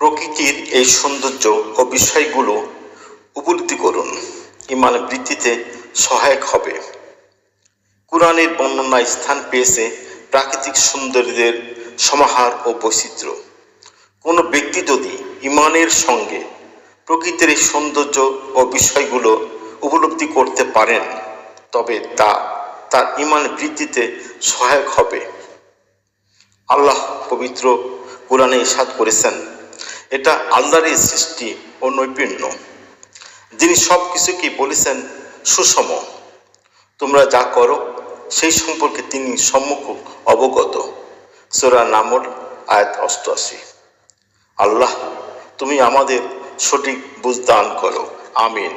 প্রকৃতির এই সৌন্দর্য ও বিষয়গুলো উপলব্ধি করুন, ঈমান বৃদ্ধিতে সহায়ক হবে। কুরআনের বর্ণনায় স্থান পেয়েছে প্রাকৃতিক সৌন্দর্যের সমাহার ও বৈচিত্র্য। কোনো ব্যক্তি যদি ঈমানের সঙ্গে প্রকৃতির এই সৌন্দর্য ও বিষয়গুলো উপলব্ধি করতে পারেন, তবে তার ঈমান বৃদ্ধিতে সহায়ক হবে। আল্লাহ পবিত্র কুরআনে ইরশাদ করেছেন, এটা আল্লাহরই সৃষ্টি ও নৈপুণ্য, যিনি সব কিছুকেই বলেছেন সুষম। তোমরা যা করো সেই সম্পর্কে তিনি সম্যক অবগত। সূরা নামল আয়াত ৮৮। আল্লাহ তুমি আমাদের সঠিক বুঝ দান করো, আমিন।